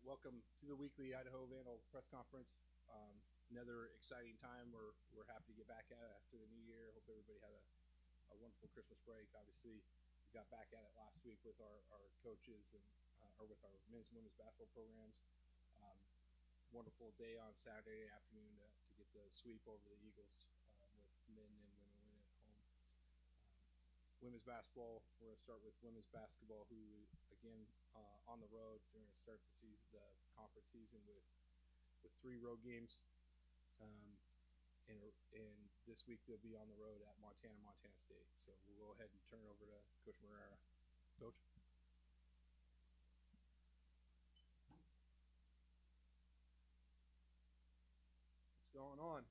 Welcome to the weekly Idaho Vandal press conference. Another exciting time. We're happy to get back at it after the new year. Hope everybody had a wonderful Christmas break. Obviously, we got back at it last week with our coaches and or with our men's and women's basketball programs. Wonderful day on Saturday afternoon to get the sweep over the Eagles with men and women winning at home. Women's basketball, we're going to start with women's basketball, who again on the road during the start of the season, the conference season, with 3 road games. And this week they'll be on the road at Montana State. So we'll go ahead and turn it over to Coach Moreira. Coach. What's going on?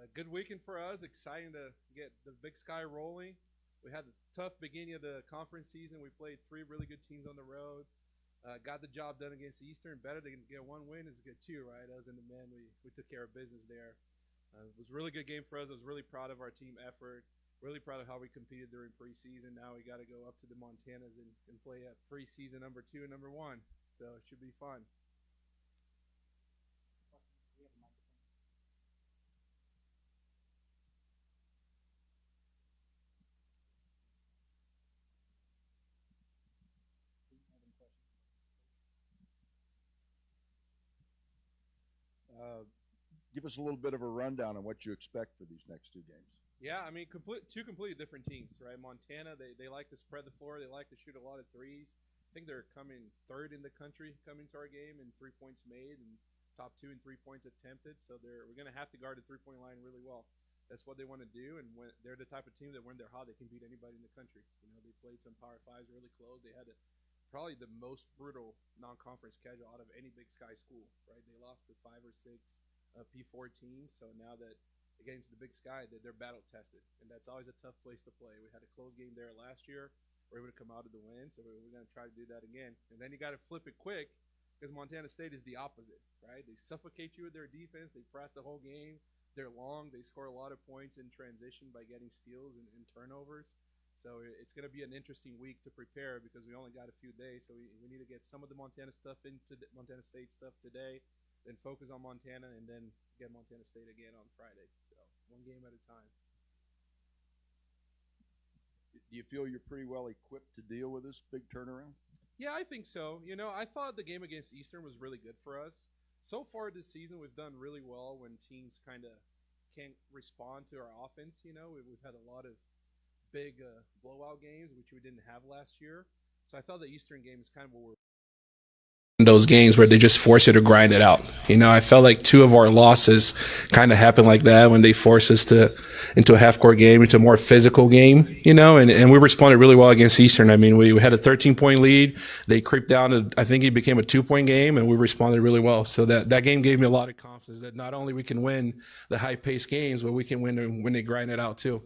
A good weekend for us. Exciting to get the Big Sky rolling. We had a tough beginning of the conference season. We played 3 really good teams on the road. Got the job done against Eastern. Better to get 1 win is to get 2, right? As in the men, we took care of business there. It was a really good game for us. I was really proud of our team effort. Really proud of how we competed during preseason. Now we got to go up to the Montanas and play at preseason number 2 and number 1. So it should be fun. Give us a little bit of a rundown on what you expect for these next 2 games. Yeah, I mean, 2 completely different teams, right? Montana, they like to spread the floor. They like to shoot a lot of threes. I think they're coming 3rd in the country coming to our game in 3 points made and top 2 in 3 points attempted. So we're going to have to guard the 3-point line really well. That's what they want to do, and when they're the type of team that when they're hot, they can beat anybody in the country. You know, they played some Power 5s really close. They had probably the most brutal non-conference schedule out of any Big Sky school, right? They lost to 5 or 6 P4 teams, so now that they get into the Big Sky, they're battle tested, and that's always a tough place to play. We had a close game there last year. We're able to come out of the win, so we're going to try to do that again. And then you got to flip it quick, because Montana State is the opposite, right? They suffocate you with their defense. They press the whole game. They're long. They score a lot of points in transition by getting steals and turnovers. So it's going to be an interesting week to prepare because we only got a few days. So we need to get some of the Montana stuff into the Montana State stuff today, then focus on Montana, and then get Montana State again on Friday. So 1 game at a time. Do you feel you're pretty well equipped to deal with this big turnaround? Yeah, I think so. You know, I thought the game against Eastern was really good for us. So far this season, we've done really well when teams kind of can't respond to our offense. You know, we've had a lot of big blowout games, which we didn't have last year. So I thought the Eastern game is kind of what we're those games where they just force you to grind it out. You know, I felt like 2 of our losses kind of happened like that when they forced us into a half-court game, into a more physical game, you know, and we responded really well against Eastern. I mean, we had a 13-point lead. They creeped down to, I think it became a 2-point game, and we responded really well. So that game gave me a lot of confidence that not only we can win the high-paced games, but we can win when they grind it out too.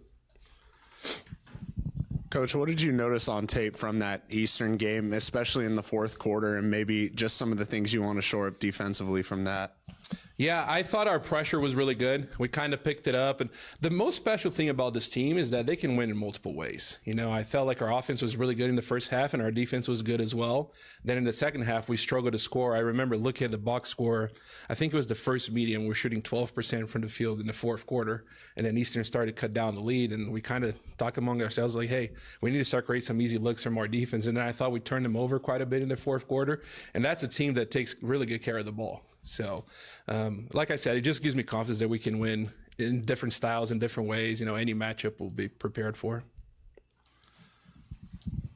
Coach, what did you notice on tape from that Eastern game, especially in the 4th quarter, and maybe just some of the things you want to shore up defensively from that? Yeah, I thought our pressure was really good. We kind of picked it up. And the most special thing about this team is that they can win in multiple ways. You know, I felt like our offense was really good in the first half and our defense was good as well. Then in the second half, we struggled to score. I remember looking at the box score. I think it was the first medium. We're shooting 12% from the field in the 4th quarter. And then Eastern started to cut down the lead. And we kind of talked among ourselves like, hey, we need to start creating some easy looks from our defense. And then I thought we turned them over quite a bit in the 4th quarter. And that's a team that takes really good care of the ball. So, like I said, it just gives me confidence that we can win in different styles and different ways. You know, any matchup we'll be prepared for.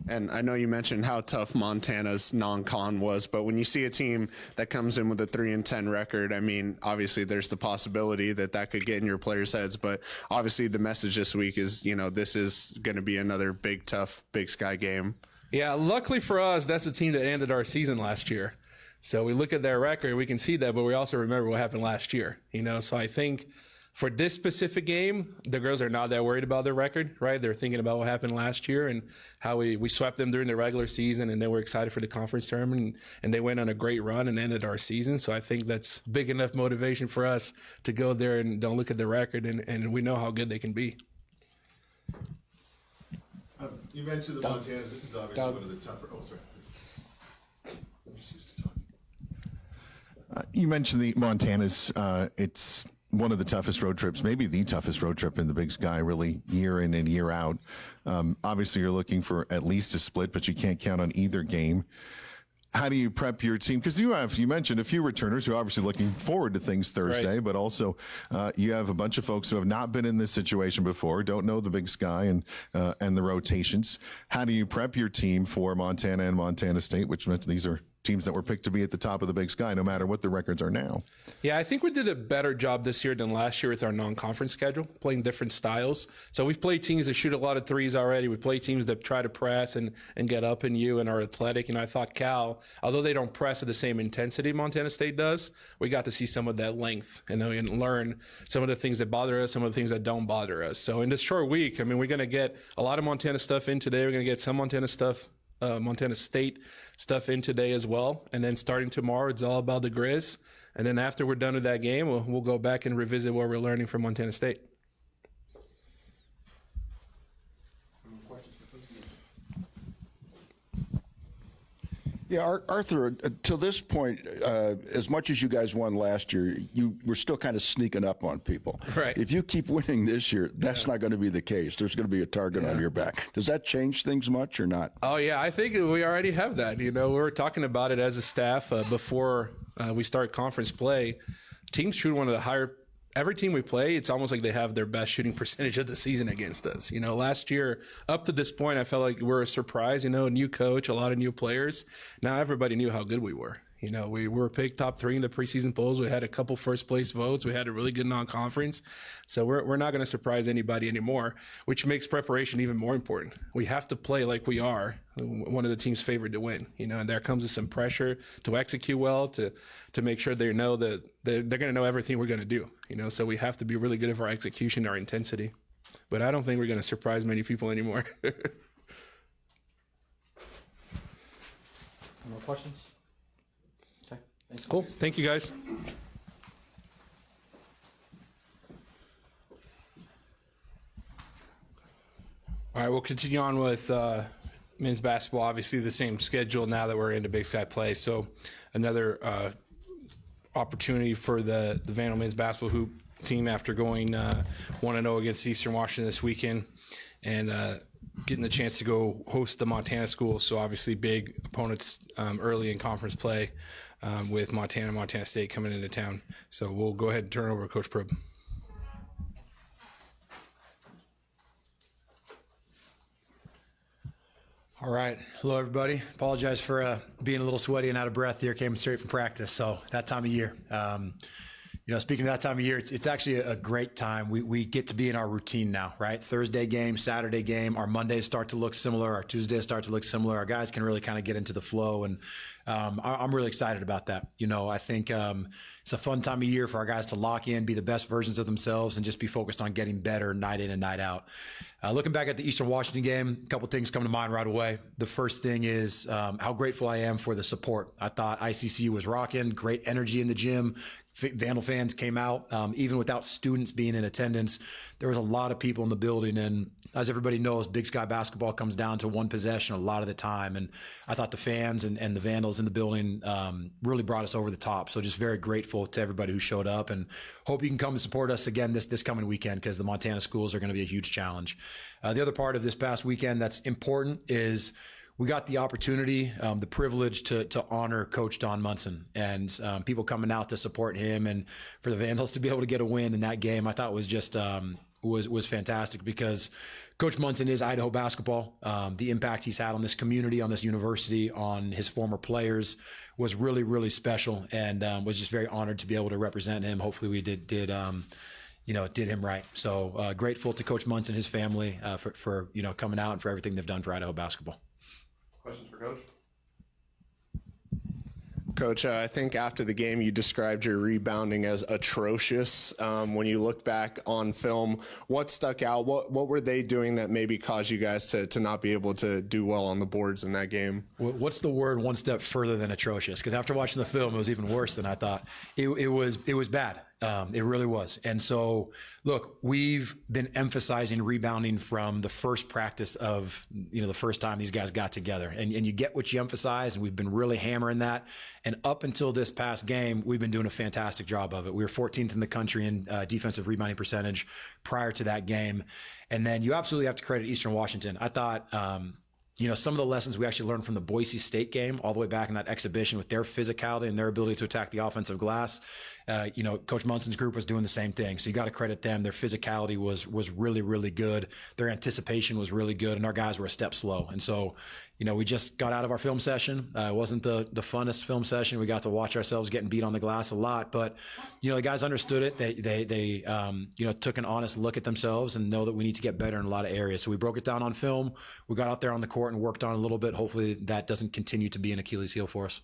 And I know you mentioned how tough Montana's non-con was, but when you see a team that comes in with a 3-10 record, I mean, obviously there's the possibility that could get in your players' heads. But obviously the message this week is, you know, this is going to be another big, tough Big Sky game. Yeah, luckily for us, that's the team that ended our season last year. So we look at their record, we can see that, but we also remember what happened last year, you know? So I think for this specific game, the girls are not that worried about their record, right? They're thinking about what happened last year and how we swept them during the regular season, and then we're excited for the conference tournament, and they went on a great run and ended our season. So I think that's big enough motivation for us to go there and don't look at the record, and we know how good they can be. You mentioned the Montanas. This is obviously one of the tougher. Oh, sorry. I'm just used to talking. You mentioned the Montana's. It's one of the toughest road trips, maybe the toughest road trip in the Big Sky, really, year in and year out. Obviously, you're looking for at least a split, but you can't count on either game. How do you prep your team? Because you mentioned a few returners who are obviously looking forward to things Thursday, right, but also you have a bunch of folks who have not been in this situation before, don't know the Big Sky and the rotations. How do you prep your team for Montana and Montana State, which meant these are teams that were picked to be at the top of the Big Sky, no matter what the records are now? Yeah, I think we did a better job this year than last year with our non-conference schedule, playing different styles. So we've played teams that shoot a lot of threes already. We play teams that try to press and get up in you and are athletic. And I thought Cal, although they don't press at the same intensity Montana State does, we got to see some of that length and learn some of the things that bother us, some of the things that don't bother us. So in this short week, I mean, we're going to get a lot of Montana stuff in today. We're going to get some Montana State stuff in today as well. And then starting tomorrow, it's all about the Grizz. And then after we're done with that game, we'll go back and revisit what we're learning from Montana State. Yeah, Arthur, to this point, as much as you guys won last year, you were still kind of sneaking up on people. Right. If you keep winning this year, that's not going to be the case. There's going to be a target on your back. Does that change things much or not? Oh, yeah, I think we already have that. You know, we were talking about it as a staff before we start conference play. Teams shoot one of the higher. Every team we play, it's almost like they have their best shooting percentage of the season against us. You know, last year, up to this point, I felt like we were a surprise, you know, a new coach, a lot of new players. Now everybody knew how good we were. You know, we were picked top 3 in the preseason polls. We had a couple first place votes. We had a really good non-conference. So we're not going to surprise anybody anymore, which makes preparation even more important. We have to play like we are one of the teams favored to win, you know, and there comes with some pressure to execute well, to make sure they know that they're going to know everything we're going to do, you know, so we have to be really good at our execution, our intensity. But I don't think we're going to surprise many people anymore. More questions? Okay. Thanks. Cool. Thank you, guys. All right, we'll continue on with men's basketball. Obviously, the same schedule now that we're into Big Sky play. So another opportunity for the Vandal men's basketball hoop team after going 1-0 against Eastern Washington this weekend and getting the chance to go host the Montana schools. So obviously big opponents early in conference play with Montana State coming into town. So we'll go ahead and turn it over to Coach Pribble. All right. Hello, everybody. Apologize for being a little sweaty and out of breath here. Came straight from practice. So that time of year. You know, speaking of that time of year, it's actually a great time. We get to be in our routine now, right? Thursday game, Saturday game. Our Mondays start to look similar. Our Tuesdays start to look similar. Our guys can really kind of get into the flow. And I'm really excited about that. You know, I think it's a fun time of year for our guys to lock in, be the best versions of themselves, and just be focused on getting better night in and night out. Looking back at the Eastern Washington game, a couple things come to mind right away. The first thing is how grateful I am for the support. I thought ICCU was rocking, great energy in the gym. Vandal fans came out, even without students being in attendance. There was a lot of people in the building, and as everybody knows, Big Sky basketball comes down to one possession a lot of the time. And I thought the fans and the Vandals in the building really brought us over the top. So just very grateful to everybody who showed up, and hope you can come and support us again this coming weekend, because the Montana schools are going to be a huge challenge. The other part of this past weekend that's important is we got the opportunity, the privilege to honor Coach Don Monson, and people coming out to support him, and for the Vandals to be able to get a win in that game, I thought was just was fantastic, because Coach Monson is Idaho basketball. The impact he's had on this community, on this university, on his former players was really, really special, and was just very honored to be able to represent him. Hopefully we did him right. So grateful to Coach Monson and his family for coming out and for everything they've done for Idaho basketball. Questions for Coach? Coach, I think after the game you described your rebounding as atrocious. When you look back on film, what stuck out? What were they doing that maybe caused you guys to not be able to do well on the boards in that game? What's the word one step further than atrocious? Because after watching the film, it was even worse than I thought. It was bad. It really was. And so, look, we've been emphasizing rebounding from the first practice of, the first time these guys got together. And you get what you emphasize, and we've been really hammering that. And up until this past game, we've been doing a fantastic job of it. We were 14th in the country in defensive rebounding percentage prior to that game. And then you absolutely have to credit Eastern Washington. I thought, some of the lessons we actually learned from the Boise State game all the way back in that exhibition with their physicality and their ability to attack the offensive glass. Coach Monson's group was doing the same thing. So you got to credit them. Their physicality was really, really good. Their anticipation was really good, and our guys were a step slow. And so, we just got out of our film session. It wasn't the funnest film session. We got to watch ourselves getting beat on the glass a lot, but, the guys understood it. They took an honest look at themselves and know that we need to get better in a lot of areas. So we broke it down on film. We got out there on the court and worked on it a little bit. Hopefully that doesn't continue to be an Achilles heel for us.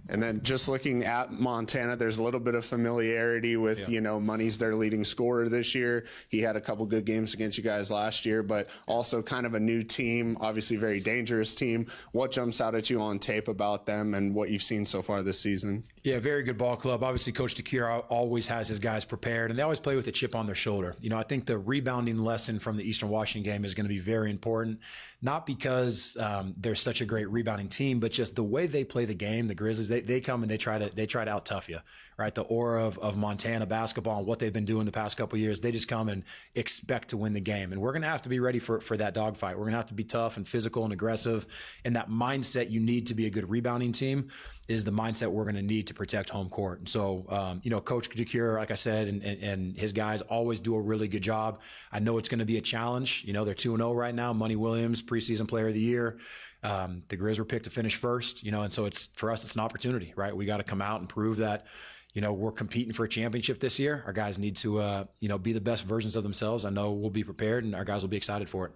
And then just looking at Montana, there's a little bit of familiarity with, Money's their leading scorer this year. He had a couple good games against you guys last year, but also kind of a new team, obviously very dangerous team. What jumps out at you on tape about them and what you've seen so far this season? Yeah, very good ball club. Obviously, Coach DeCure always has his guys prepared, and they always play with a chip on their shoulder. I think the rebounding lesson from the Eastern Washington game is going to be very important, not because they're such a great rebounding team, but just the way they play the game. The Grizzlies, they come and they try to out-tough you, right? The aura of Montana basketball and what they've been doing the past couple of years, they just come and expect to win the game. And we're going to have to be ready for that dogfight. We're going to have to be tough and physical and aggressive. And that mindset you need to be a good rebounding team is the mindset we're going to need to protect home court. And so, Coach DeCure, like I said, and his guys always do a really good job. I know it's going to be a challenge. They're 2-0 right now. Money Williams, preseason player of the year. The Grizz were picked to finish first, and so for us, it's an opportunity, right? We got to come out and prove that, we're competing for a championship this year. Our guys need to, be the best versions of themselves. I know we'll be prepared, and our guys will be excited for it.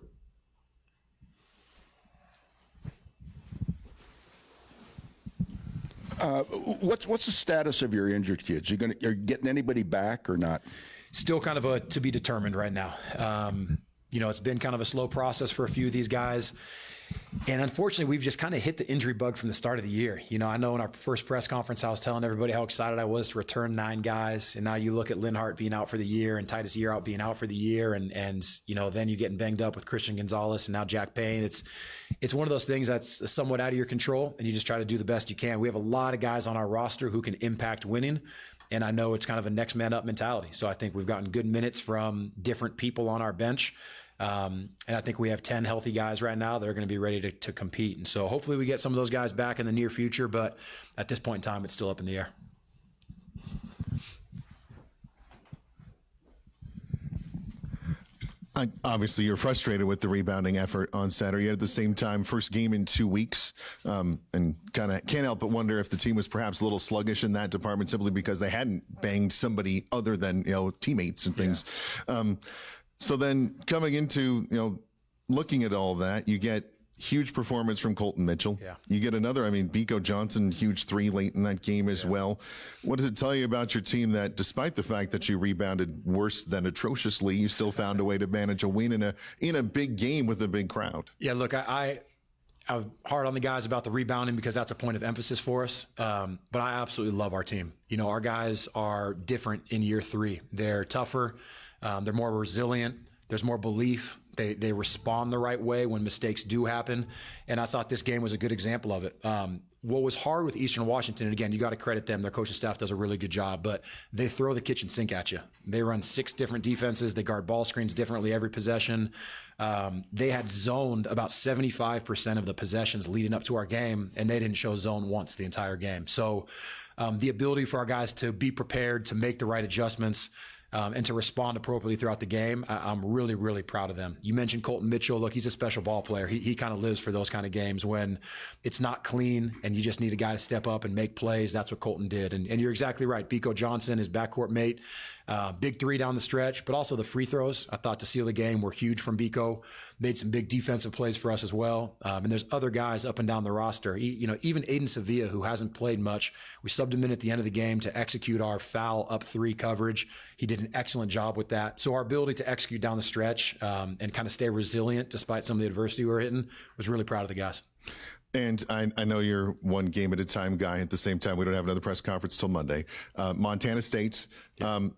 What's the status of your injured kids? You're getting anybody back or not? Still kind of a to be determined right now. It's been kind of a slow process for a few of these guys. And unfortunately, we've just kind of hit the injury bug from the start of the year. I know in our first press conference, I was telling everybody how excited I was to return 9 guys. And now you look at Linhart being out for the year and Titus Yearout being out for the year. And then you're getting banged up with Christian Gonzalez and now Jack Payne. It's one of those things that's somewhat out of your control, and you just try to do the best you can. We have a lot of guys on our roster who can impact winning. And I know it's kind of a next man up mentality. So I think we've gotten good minutes from different people on our bench. And I think we have 10 healthy guys right now that are going to be ready to compete. And so hopefully we get some of those guys back in the near future, but at this point in time, it's still up in the air. Obviously, you're frustrated with the rebounding effort on Saturday. At the same time, first game in 2 weeks, and kind of can't help but wonder if the team was perhaps a little sluggish in that department simply because they hadn't banged somebody other than teammates and things. Yeah. So then coming into, looking at all of that, you get huge performance from Kolton Mitchell. Yeah. You get another, Biko Johnson, huge 3 late in that game as well. What does it tell you about your team that despite the fact that you rebounded worse than atrociously, you still found a way to manage a win in a big game with a big crowd? Yeah, look, I'm hard on the guys about the rebounding because that's a point of emphasis for us. But I absolutely love our team. Our guys are different in year 3. They're tougher. They're more resilient. There's more belief. They respond the right way when mistakes do happen. And I thought this game was a good example of it. What was hard with Eastern Washington, and again, you got to credit them. Their coaching staff does a really good job, but they throw the kitchen sink at you. They run 6 different defenses. They guard ball screens differently every possession. They had zoned about 75% of the possessions leading up to our game, and they didn't show zone once the entire game. So the ability for our guys to be prepared, to make the right adjustments, and to respond appropriately throughout the game, I'm really, really proud of them. You mentioned Kolton Mitchell. Look, he's a special ball player. He kind of lives for those kind of games when it's not clean and you just need a guy to step up and make plays. That's what Kolton did. And you're exactly right. Biko Johnson, his backcourt mate, big 3 down the stretch, but also the free throws, I thought, to seal the game were huge from Biko. Made some big defensive plays for us as well. And there's other guys up and down the roster. Even Aiden Sevilla, who hasn't played much, we subbed him in at the end of the game to execute our foul up 3 coverage. He did an excellent job with that. So our ability to execute down the stretch and kind of stay resilient despite some of the adversity we were hitting, was really proud of the guys. And I know you're one game at a time guy. At the same time, we don't have another press conference till Monday. Montana State,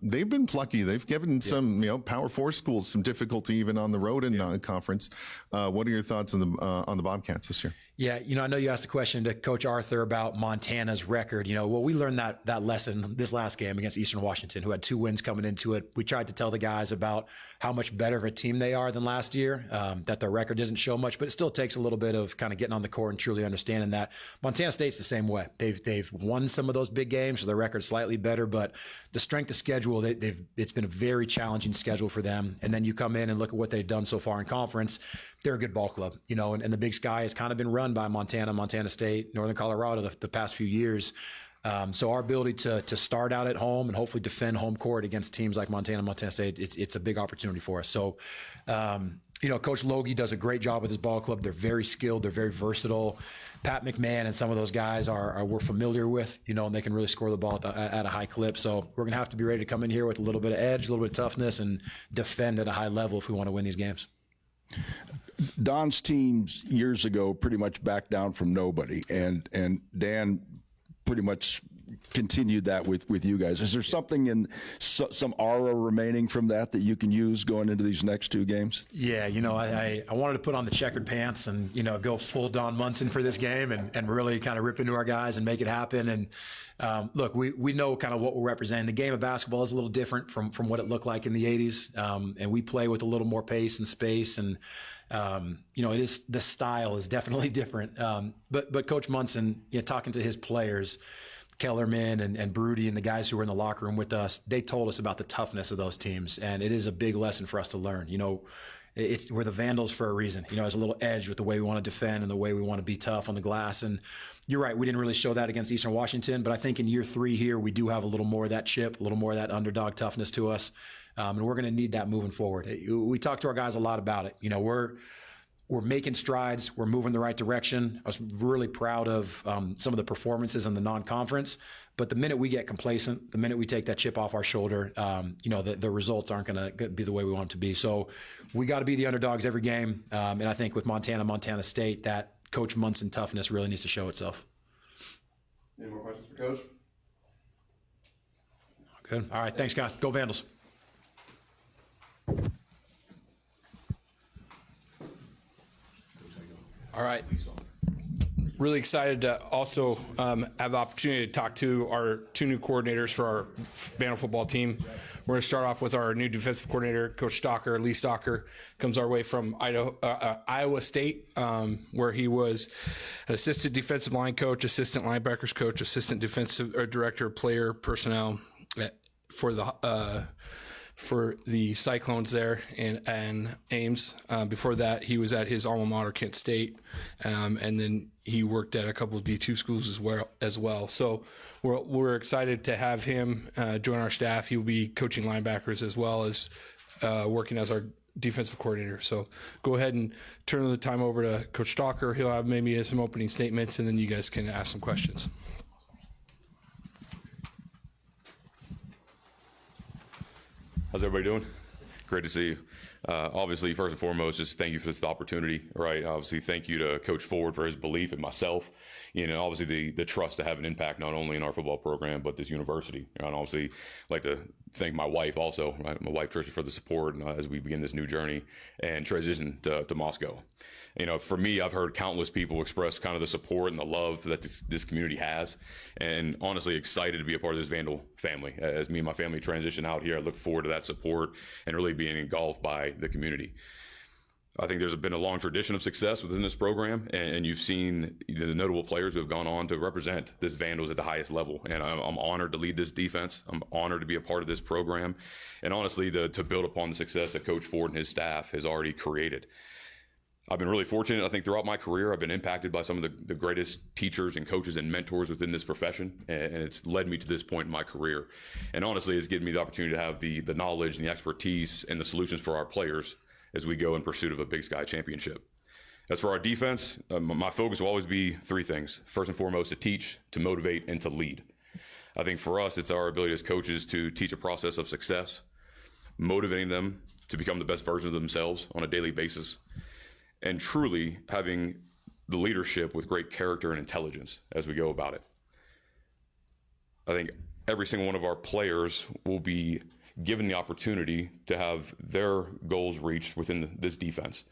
they've been plucky. They've given some, Power 4 schools some difficulty even on the road in conference. What are your thoughts on the Bobcats this year? Yeah, I know you asked the question to Coach Arthur about Montana's record. Well, we learned that lesson this last game against Eastern Washington, who had 2 wins coming into it. We tried to tell the guys about how much better of a team they are than last year, that their record doesn't show much, but it still takes a little bit of kind of getting on the court and truly understanding that. Montana State's the same way. They've won some of those big games, so their record's slightly better, but the strength of schedule, it's been a very challenging schedule for them. And then you come in and look at what they've done so far in conference. They're a good ball club, and the Big Sky has kind of been run by Montana State, Northern Colorado the past few years. So our ability to start out at home and hopefully defend home court against teams like Montana State, it's a big opportunity for us. So, Coach Logie does a great job with his ball club. They're very skilled. They're very versatile. Pat McMahon and some of those guys we're familiar with, and they can really score the ball at a high clip. So we're going to have to be ready to come in here with a little bit of edge, a little bit of toughness, and defend at a high level if we want to win these games. Don's teams years ago pretty much backed down from nobody, and Dan pretty much continued that with you guys. Is there something in some aura remaining from that you can use going into these next 2 games? Yeah, I wanted to put on the checkered pants and, go full Don Monson for this game and really kind of rip into our guys and make it happen. And look, we know kind of what we're representing. The game of basketball is a little different from what it looked like in the 80s. And we play with a little more pace and space. And, it is, the style is definitely different. But Coach Monson, talking to his players, Kellerman and Broody and the guys who were in the locker room with us, they told us about the toughness of those teams. And it is a big lesson for us to learn. We're the Vandals for a reason. There's a little edge with the way we want to defend and the way we want to be tough on the glass. And you're right, we didn't really show that against Eastern Washington, but I think in year 3 here, we do have a little more of that chip, a little more of that underdog toughness to us. And we're going to need that moving forward. We talked to our guys a lot about it. We're making strides. We're moving the right direction. I was really proud of some of the performances in the non-conference. But the minute we get complacent, the minute we take that chip off our shoulder, the results aren't going to be the way we want them to be. So we got to be the underdogs every game. And I think with Montana State, that Coach Monson toughness really needs to show itself. Any more questions for Coach? Good. All right. Thanks, guys. Go Vandals. All right. Really excited to also have the opportunity to talk to our 2 new coordinators for our Vandal football team. We're going to start off with our new defensive coordinator, Coach Stalker. Lee Stalker comes our way from Iowa State, where he was an assistant defensive line coach, assistant linebackers coach, assistant defensive director of player personnel for the Cyclones there and Ames. Before that, he was at his alma mater, Kent State, and then he worked at a couple of D2 schools as well. So we're excited to have him join our staff. He will be coaching linebackers as well as working as our defensive coordinator. So go ahead and turn the time over to Coach Stalker. He'll have maybe some opening statements, and then you guys can ask some questions. How's everybody doing? Great to see you. Obviously, first and foremost, just thank you for this opportunity, right? Obviously, thank you to Coach Ford for his belief in myself. Obviously the trust to have an impact not only in our football program, but this university. And obviously, I'd like to thank my wife also, right? My wife, Tricia, for the support as we begin this new journey and transition to Moscow. For me, I've heard countless people express kind of the support and the love that this community has, and honestly excited to be a part of this Vandal family. As me and my family transition out here, I look forward to that support and really being engulfed by the community. I think there's been a long tradition of success within this program, and you've seen the notable players who have gone on to represent this Vandals at the highest level. And I'm honored to lead this defense. I'm honored to be a part of this program, and honestly, to build upon the success that Coach Ford and his staff has already created. I've been really fortunate. I think throughout my career, I've been impacted by some of the greatest teachers and coaches and mentors within this profession, and it's led me to this point in my career. And honestly, it's given me the opportunity to have the knowledge and the expertise and the solutions for our players as we go in pursuit of a Big Sky championship. As for our defense, my focus will always be 3 things. First and foremost, to teach, to motivate, and to lead. I think for us, it's our ability as coaches to teach a process of success, motivating them to become the best version of themselves on a daily basis, and truly having the leadership with great character and intelligence as we go about it. I think every single one of our players will be given the opportunity to have their goals reached within this defense.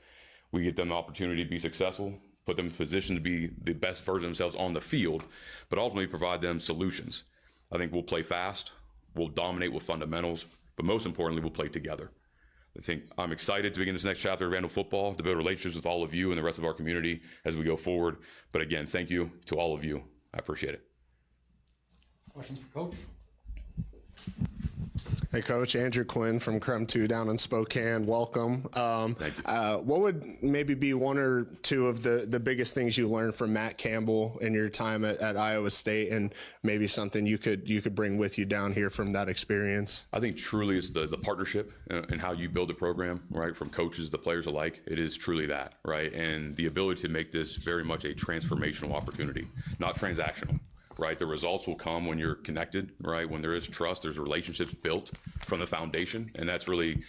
We get them the opportunity to be successful, put them in position to be the best version of themselves on the field, but ultimately provide them solutions. I think we'll play fast, we'll dominate with fundamentals, but most importantly, we'll play together. I think I'm excited to begin this next chapter of Vandal football, to build relationships with all of you and the rest of our community as we go forward. But again, thank you to all of you. I appreciate it. Questions for Coach? Hey, Coach. Andrew Quinn from Crum 2 down in Spokane. Welcome. Thank you. What would maybe be one or two of the biggest things you learned from Matt Campbell in your time at Iowa State, and maybe something you could bring with you down here from that experience? I think truly it's the partnership and how you build a program, right? From coaches to players alike. It is truly that, right? And the ability to make this very much a transformational opportunity, not transactional. Right, the results will come when you're connected, right? When there is trust, there's relationships built from the foundation, and that's really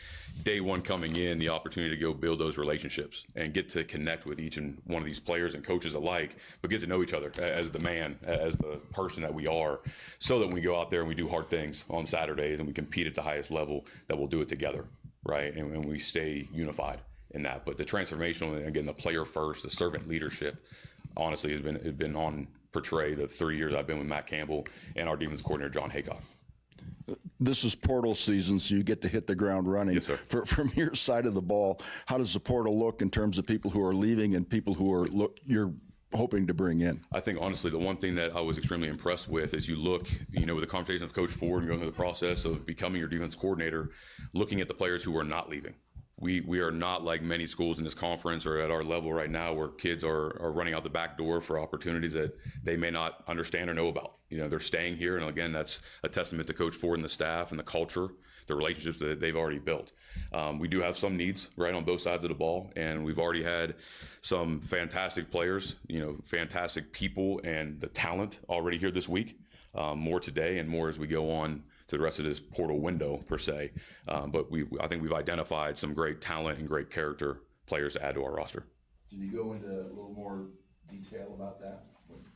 day one coming in, the opportunity to go build those relationships and get to connect with each and one of these players and coaches alike, but get to know each other as the man, as the person that we are, so that when we go out there and we do hard things on Saturdays and we compete at the highest level, that we'll do it together, right? And we stay unified in that. But the transformational, again, the player first, the servant leadership, honestly, has been on portray the 3 years I've been with Matt Campbell and our defense coordinator, John Haycock. This is portal season, so you get to hit the ground running. Yes, sir. From your side of the ball, how does the portal look in terms of people who are leaving and people who are you're hoping to bring in? I think, honestly, the one thing that I was extremely impressed with is you look, with the conversation of Coach Ford and going through the process of becoming your defense coordinator, looking at the players who are not leaving. We are not like many schools in this conference or at our level right now where kids are running out the back door for opportunities that they may not understand or know about. They're staying here. And again, that's a testament to Coach Ford and the staff and the culture, the relationships that they've already built. We do have some needs right on both sides of the ball. And we've already had some fantastic players, fantastic people and the talent already here this week. More today and more as we go on to the rest of this portal window per se. But I think we've identified some great talent and great character players to add to our roster. Can you go into a little more detail about that?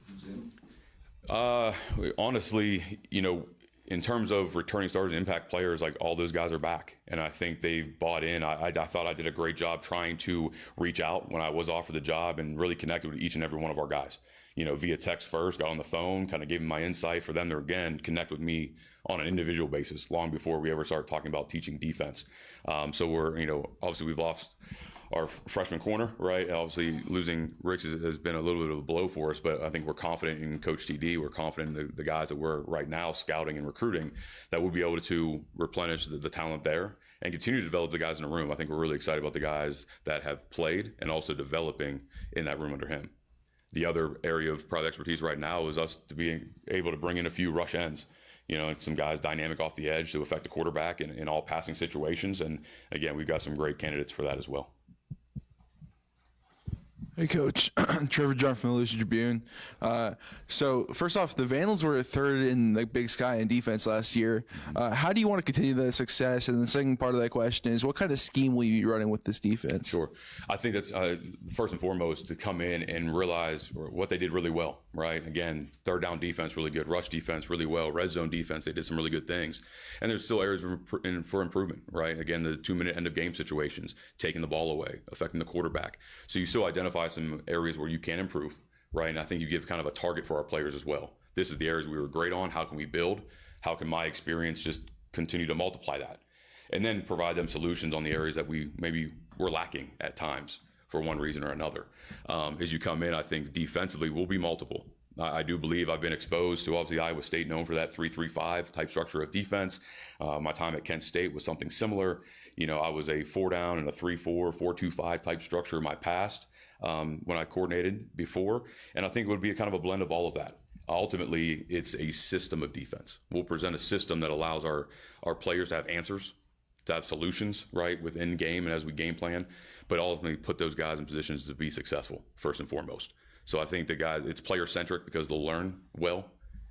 Who's in? Honestly, in terms of returning starters and impact players, like all those guys are back. And I think they've bought in. I thought I did a great job trying to reach out when I was offered the job and really connected with each and every one of our guys. Via text first, got on the phone, kind of gave them my insight for them to, again, connect with me on an individual basis long before we ever started talking about teaching defense. So we're, obviously we've lost our freshman corner, right? Obviously losing Ricks has been a little bit of a blow for us, but I think we're confident in Coach TD. We're confident in the guys that we're right now scouting and recruiting that we'll be able to replenish the talent there and continue to develop the guys in the room. I think we're really excited about the guys that have played and also developing in that room under him. The other area of product expertise right now is us to be able to bring in a few rush ends, and some guys dynamic off the edge to affect the quarterback in all passing situations. And again, we've got some great candidates for that as well. Hey, Coach. Trevor John from the Lucy Tribune. So first off, the Vandals were third in the Big Sky in defense last year. How do you want to continue that success? And the second part of that question is, what kind of scheme will you be running with this defense? Sure. I think that's first and foremost to come in and realize what they did really well, right? Again, third down defense, really good. Rush defense, really well. Red zone defense, they did some really good things. And there's still areas for improvement, right? Again, the 2-minute end of game situations, taking the ball away, affecting the quarterback. So you still identify some areas where you can improve, right? And I think you give kind of a target for our players as well. This is the areas we were great on. How can we build? How can my experience just continue to multiply that? And then provide them solutions on the areas that we maybe were lacking at times for one reason or another. As you come in, I think defensively we'll be multiple. I do believe I've been exposed to obviously Iowa State, known for that 3-3-5 type structure of defense. My time at Kent State was something similar. I was a 4-down and a 3-4, 4-2-5 type structure in my past when I coordinated before. And I think it would be a kind of a blend of all of that. Ultimately, it's a system of defense. We'll present a system that allows our players to have answers, to have solutions, right, within game and as we game plan, but ultimately put those guys in positions to be successful, first and foremost. So I think the guys, it's player-centric because they'll learn well.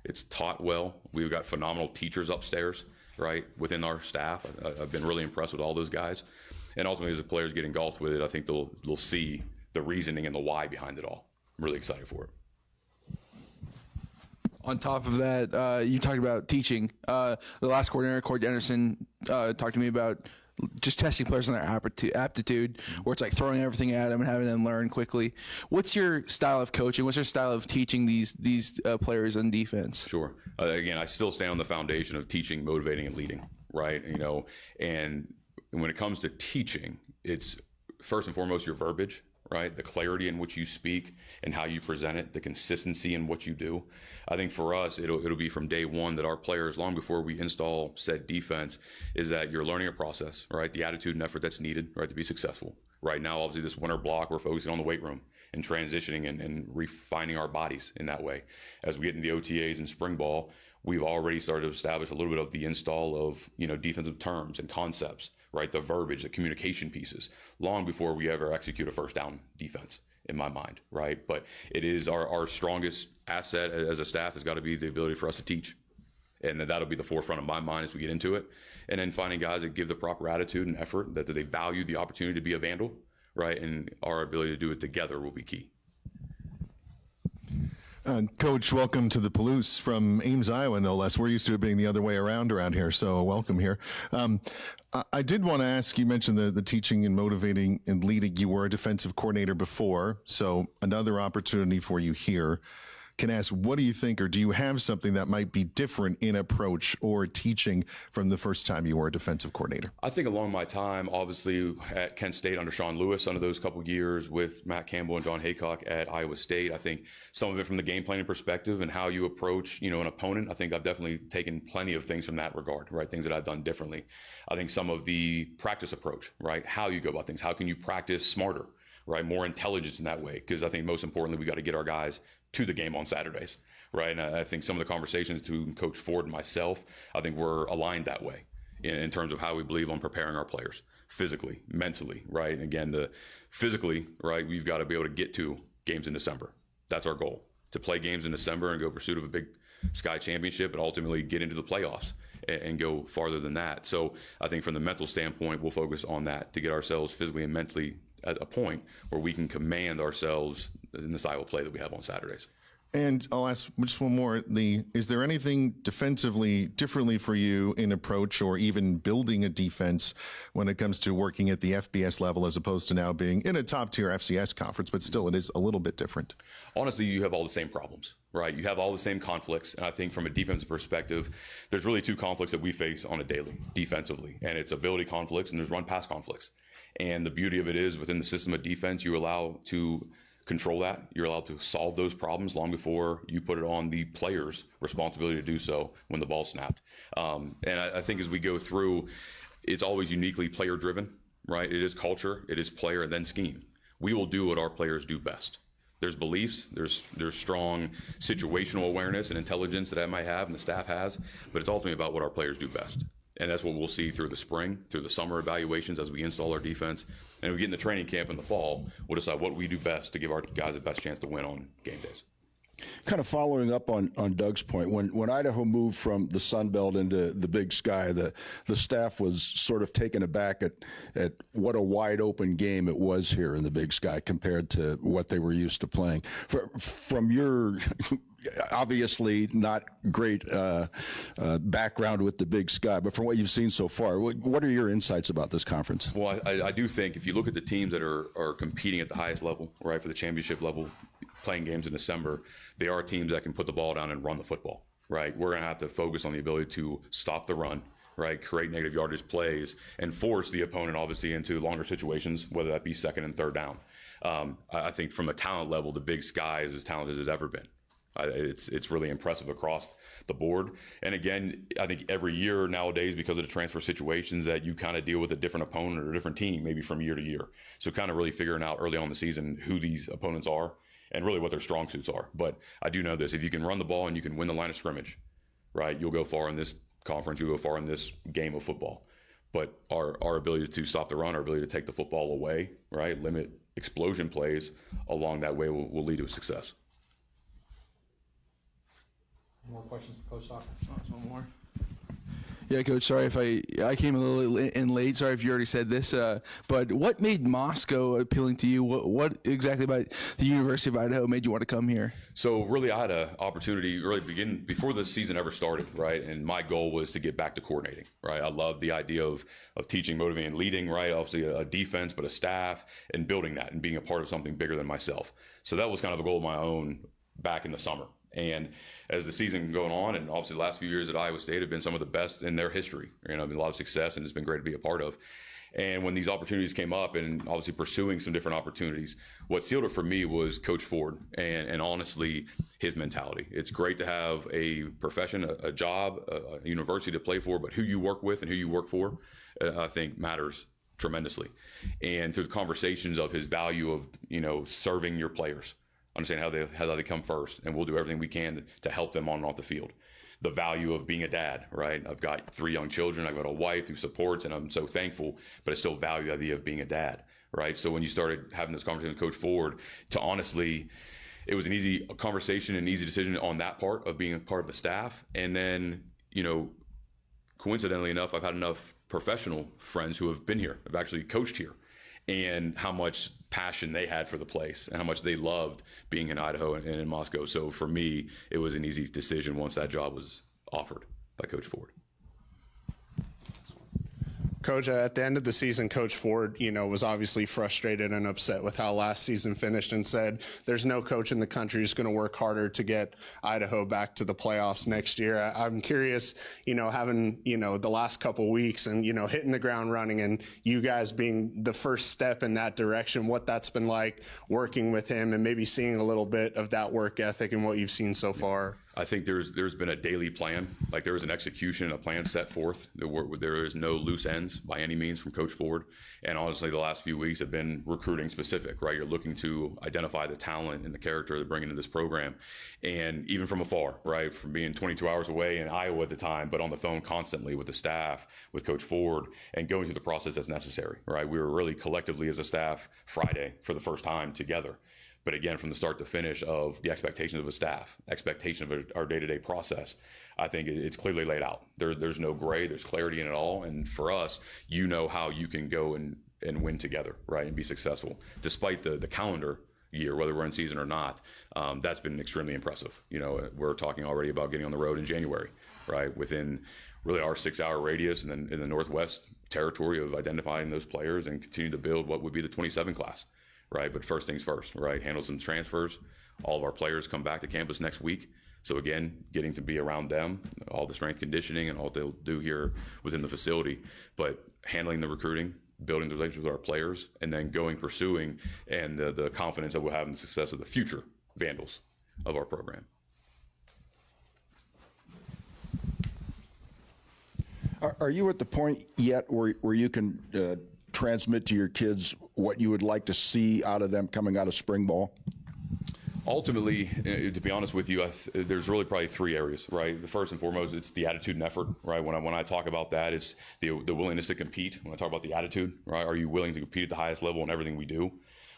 It's taught well. We've got phenomenal teachers upstairs, right, within our staff. I've been really impressed with all those guys. And ultimately, as the players get engulfed with it, I think they'll see the reasoning and the why behind it all. I'm really excited for it. On top of that, you talked about teaching. The last coordinator, Coach Anderson, talked to me about just testing players on their aptitude, where it's like throwing everything at them and having them learn quickly. What's your style of coaching? What's your style of teaching these players on defense? Sure. Again, I still stand on the foundation of teaching, motivating, and leading, right? And when it comes to teaching, it's first and foremost your verbiage, right? The clarity in which you speak and how you present it, the consistency in what you do. I think for us, it'll be from day one that our players, long before we install said defense, is that you're learning a process, right? The attitude and effort that's needed, right, to be successful. Right now, obviously, this winter block, we're focusing on the weight room and transitioning and refining our bodies in that way. As we get into the OTAs and spring ball, we've already started to establish a little bit of the install of, defensive terms and concepts, right? The verbiage, the communication pieces, long before we ever execute a first down defense, in my mind, right? But it is our strongest asset as a staff has got to be the ability for us to teach. And that'll be the forefront of my mind as we get into it. And then finding guys that give the proper attitude and effort, that they value the opportunity to be a vandal, right? And our ability to do it together will be key. Coach, welcome to the Palouse from Ames, Iowa, no less. We're used to it being the other way around here, so welcome here. I did want to ask, you mentioned the teaching and motivating and leading. You were a defensive coordinator before, so another opportunity for you here. Can ask, what do you think, or do you have something that might be different in approach or teaching from the first time you were a defensive coordinator? I think along my time, obviously at Kent State under Sean Lewis, under those couple years with Matt Campbell and John Haycock at Iowa State, I think some of it from the game planning perspective and how you approach, an opponent. I think I've definitely taken plenty of things from that regard, right? Things that I've done differently. I think some of the practice approach, right? How you go about things. How can you practice smarter, right? More intelligence in that way. Because I think most importantly, we got to get our guys to the game on Saturdays, right? And I think some of the conversations between Coach Ford and myself, I think we're aligned that way in terms of how we believe on preparing our players physically, mentally, right? And again, physically, right, we've got to be able to get to games in December. That's our goal, to play games in December and go pursuit of a Big Sky championship and ultimately get into the playoffs and go farther than that. So I think from the mental standpoint, we'll focus on that to get ourselves physically and mentally at a point where we can command ourselves in the style of play that we have on Saturdays. And I'll ask just one more. Is there anything defensively differently for you in approach or even building a defense when it comes to working at the FBS level as opposed to now being in a top-tier FCS conference, but still it is a little bit different? Honestly, you have all the same problems, right? You have all the same conflicts. And I think from a defensive perspective, there's really two conflicts that we face on a daily defensively. And it's ability conflicts and there's run-pass conflicts. And the beauty of it is within the system of defense, you allow to control that. You're allowed to solve those problems long before you put it on the player's responsibility to do so when the ball snapped. And I think as we go through, it's always uniquely player driven, right? It is culture, it is player, and then scheme. We will do what our players do best. There's beliefs, there's strong situational awareness and intelligence that I might have and the staff has, but it's ultimately about what our players do best. And that's what we'll see through the spring, through the summer evaluations as we install our defense. And if we get in the training camp in the fall, we'll decide what we do best to give our guys the best chance to win on game days. Kind of following up on Doug's point, when Idaho moved from the Sun Belt into the Big Sky, the staff was sort of taken aback at what a wide open game it was here in the Big Sky compared to what they were used to playing. From your obviously not great background with the Big Sky, but from what you've seen so far, what are your insights about this conference? Well, I do think if you look at the teams that are competing at the highest level, right, for the championship level, playing games in December, they are teams that can put the ball down and run the football, right? We're going to have to focus on the ability to stop the run, right? Create negative yardage plays and force the opponent obviously into longer situations, whether that be second and third down. I think from a talent level, the Big Sky is as talented as it's ever been. It's really impressive across the board. And again, I think every year nowadays, because of the transfer situations, that you kind of deal with a different opponent or a different team, maybe from year to year. So kind of really figuring out early on in the season who these opponents are and really what their strong suits are. But I do know this, if you can run the ball and you can win the line of scrimmage, right, you'll go far in this conference, you'll go far in this game of football. But our ability to stop the run, our ability to take the football away, right, limit explosion plays along that way will lead to success. More questions for Coach Stalker? One more. Yeah, Coach, sorry if I came a little in late. Sorry if you already said this. But what made Moscow appealing to you? What exactly about the University of Idaho made you want to come here? So really, I had an opportunity really begin before the season ever started, right? And my goal was to get back to coordinating, right? I love the idea of teaching, motivating, and leading, right? Obviously a defense, but a staff, and building that and being a part of something bigger than myself. So that was kind of a goal of my own back in the summer. And as the season going on, and obviously the last few years at Iowa State have been some of the best in their history. You know, been a lot of success, and it's been great to be a part of. And when these opportunities came up, and obviously pursuing some different opportunities, what sealed it for me was Coach Ford, and honestly, his mentality. It's great to have a profession, a job, a university to play for, but who you work with and who you work for, I think matters tremendously. And through the conversations of his value of, you know, serving your players, understand how they come first, and we'll do everything we can to help them on and off the field. The value of being a dad, right? I've got 3 young children. I've got a wife who supports, and I'm so thankful, but I still value the idea of being a dad, right? So when you started having this conversation with Coach Ford, to honestly, it was an easy conversation, an easy decision on that part of being a part of the staff. And then, you know, coincidentally enough, I've had enough professional friends who have been here, have actually coached here, and how much passion they had for the place and how much they loved being in Idaho and in Moscow. So for me, it was an easy decision once that job was offered by Coach Ford. Coach, at the end of the season, Coach Ford, you know, was obviously frustrated and upset with how last season finished, and said there's no coach in the country who's going to work harder to get Idaho back to the playoffs next year. I'm curious, you know, having, you know, the last couple weeks and, you know, hitting the ground running, and you guys being the first step in that direction, what that's been like working with him, and maybe seeing a little bit of that work ethic and what you've seen so far. I think there's been a daily plan, like there was an execution, a plan set forth. There is no loose ends by any means from Coach Ford. And honestly, the last few weeks have been recruiting specific, right? You're looking to identify the talent and the character they're bringing to this program. And even from afar, right? From being 22 hours away in Iowa at the time, but on the phone constantly with the staff, with Coach Ford, and going through the process that's necessary, right? We were really collectively as a staff Friday for the first time together. But again, from the start to finish of the expectations of a staff, expectation of our day-to-day process, I think it's clearly laid out. There's no gray, there's clarity in it all. And for us, you know how you can go and win together, right, and be successful. Despite the calendar year, whether we're in season or not, that's been extremely impressive. You know, we're talking already about getting on the road in January, right, within really our 6-hour radius, and then in the Northwest territory of identifying those players and continue to build what would be the 27 class. Right, but first things first, right? Handle some transfers. All of our players come back to campus next week. So again, getting to be around them, all the strength conditioning and all they'll do here within the facility, but handling the recruiting, building the relationship with our players, and then pursuing, and the confidence that we'll have in the success of the future Vandals of our program. Are you at the point yet where you can transmit to your kids what you would like to see out of them coming out of spring ball? Ultimately, to be honest with you, there's really probably 3 areas, right? The first and foremost, it's the attitude and effort, right? When I talk about that, it's the willingness to compete. When I talk about the attitude, right? Are you willing to compete at the highest level in everything we do?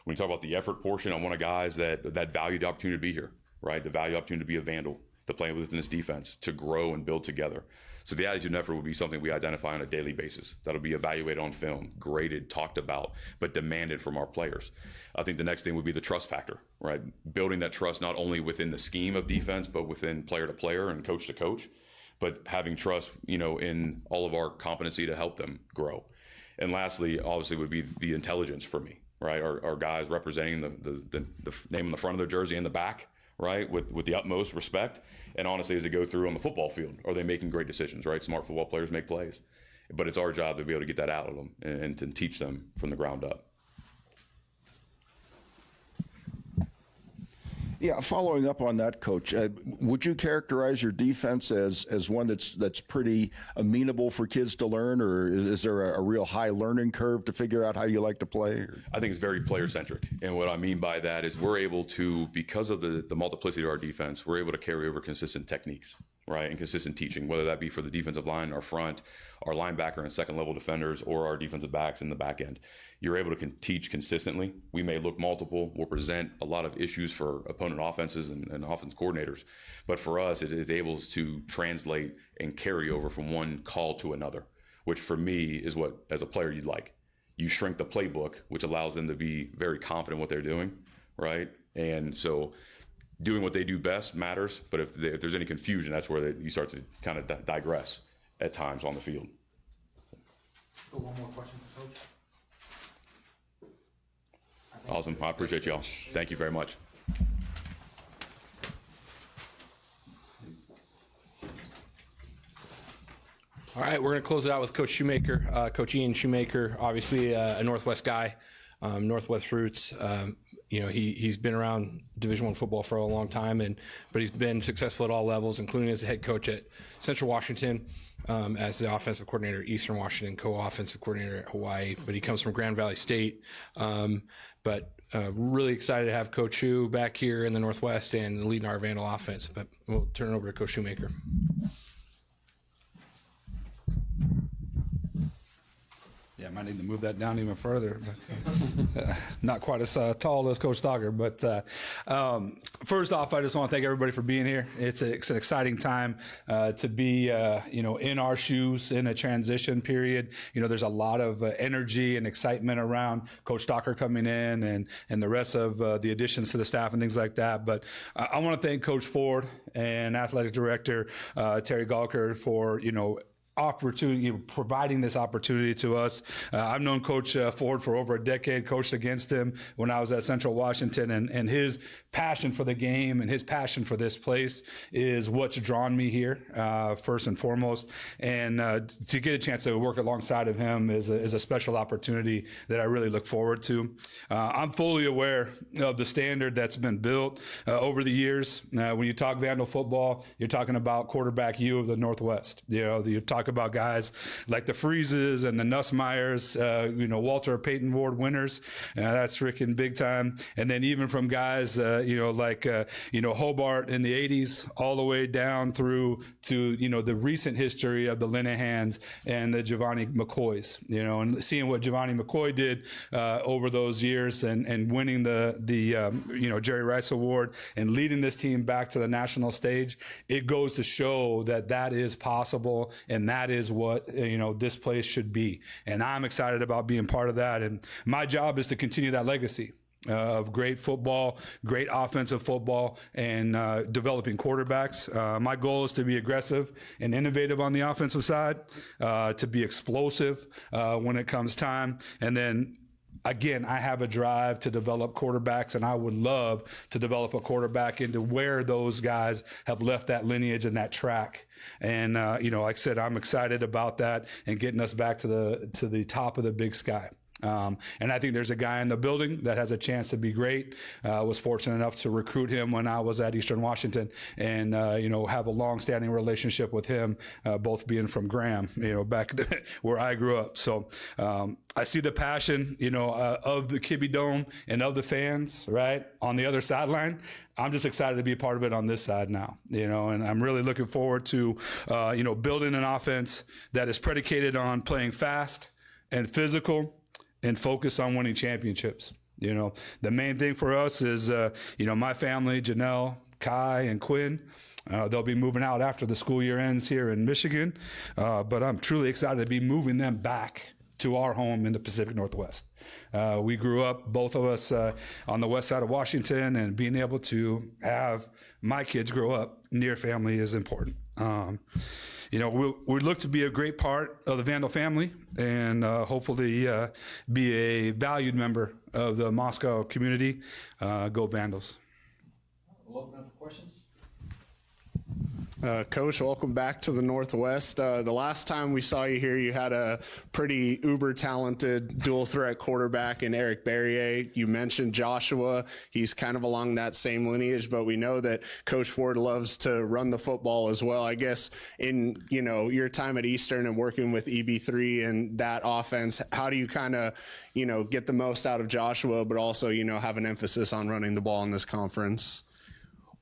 When you talk about the effort portion, I want guys that value the opportunity to be here, right? The value opportunity to be a Vandal, to play within this defense, to grow and build together. So the attitude and effort will be something we identify on a daily basis. That'll be evaluated on film, graded, talked about, but demanded from our players. I think the next thing would be the trust factor, right? Building that trust not only within the scheme of defense, but within player to player and coach to coach, but having trust, you know, in all of our competency to help them grow. And lastly, obviously, would be the intelligence for me, right? Our guys representing the name on the front of their jersey and the back, right, with the utmost respect. And honestly, as they go through on the football field, are they making great decisions, right? Smart football players make plays. But it's our job to be able to get that out of them and to teach them from the ground up. Yeah, following up on that, Coach, would you characterize your defense as one that's pretty amenable for kids to learn, or is there a real high learning curve to figure out how you like to play? I think it's very player-centric. And what I mean by that is we're able to, because of the multiplicity of our defense, we're able to carry over consistent techniques, right, and consistent teaching, whether that be for the defensive line, our front, our linebacker and second level defenders, or our defensive backs in the back end. You're able to teach consistently. We may look multiple, we'll present a lot of issues for opponent offenses and offense coordinators, but for us, it is able to translate and carry over from one call to another, which for me is what, as a player, you'd like. You shrink the playbook, which allows them to be very confident in what they're doing, right? And so doing what they do best matters, but if there's any confusion, that's where you start to kind of digress at times on the field. One more question for Coach. Awesome. I appreciate y'all. Thank you very much. All right, we're going to close it out with Coach Shoemaker. Coach Ian Shoemaker, obviously a Northwest guy, Northwest roots. He's been around Division I football for a long time, but he's been successful at all levels, including as a head coach at Central Washington, as the offensive coordinator at Eastern Washington, co-offensive coordinator at Hawaii. But he comes from Grand Valley State. Really excited to have Coach Shu back here in the Northwest and leading our Vandal offense. But we'll turn it over to Coach Shoemaker. Yeah, I might need to move that down even further, but not quite as tall as Coach Stalker. But first off, I just want to thank everybody for being here. It's an exciting time to be, in our shoes in a transition period. There's a lot of energy and excitement around Coach Stalker coming in and the rest of the additions to the staff and things like that. But I want to thank Coach Ford and Athletic Director Terry Gawker for, providing this opportunity to us. I've known Coach Ford for over a decade, coached against him when I was at Central Washington, and his passion for the game and his passion for this place is what's drawn me here, first and foremost. And to get a chance to work alongside of him is a special opportunity that I really look forward to. I'm fully aware of the standard that's been built over the years. When you talk Vandal football, you're talking about quarterback U of the Northwest. You talk about guys like the Freezes and the Nussmeyers, Walter Payton Ward winners. That's freaking big time. And then even from guys, like Hobart in the 80s, all the way down through to, the recent history of the Linehans and the Giovanni McCoys, and seeing what Giovanni McCoy did over those years and winning the Jerry Rice Award and leading this team back to the national stage. It goes to show that is possible, and that is what this place should be. And I'm excited about being part of that. And my job is to continue that legacy of great football, great offensive football, and developing quarterbacks. My goal is to be aggressive and innovative on the offensive side, to be explosive when it comes time. And then again, I have a drive to develop quarterbacks, and I would love to develop a quarterback into where those guys have left that lineage and that track. And, like I said, I'm excited about that and getting us back to the top of the big sky. And I think there's a guy in the building that has a chance to be great. Was fortunate enough to recruit him when I was at Eastern Washington and, have a long-standing relationship with him, both being from Graham, back where I grew up. So I see the passion, of the Kibbe Dome and of the fans, right, on the other sideline. I'm just excited to be a part of it on this side now, and I'm really looking forward to, building an offense that is predicated on playing fast and physical and focus on winning championships. The main thing for us is, my family, Janelle, Kai, and Quinn, they'll be moving out after the school year ends here in Michigan. But I'm truly excited to be moving them back to our home in the Pacific Northwest. We grew up, both of us, on the west side of Washington, and being able to have my kids grow up near family is important. We look to be a great part of the Vandal family and hopefully be a valued member of the Moscow community. Go Vandals. We'll open up for questions. Coach, welcome back to the Northwest. The last time we saw you here, you had a pretty uber-talented dual-threat quarterback in Eric Barrier. You mentioned Joshua. He's kind of along that same lineage, but we know that Coach Ford loves to run the football as well. I guess in, your time at Eastern and working with EB3 and that offense, how do you kind of, get the most out of Joshua, but also, have an emphasis on running the ball in this conference?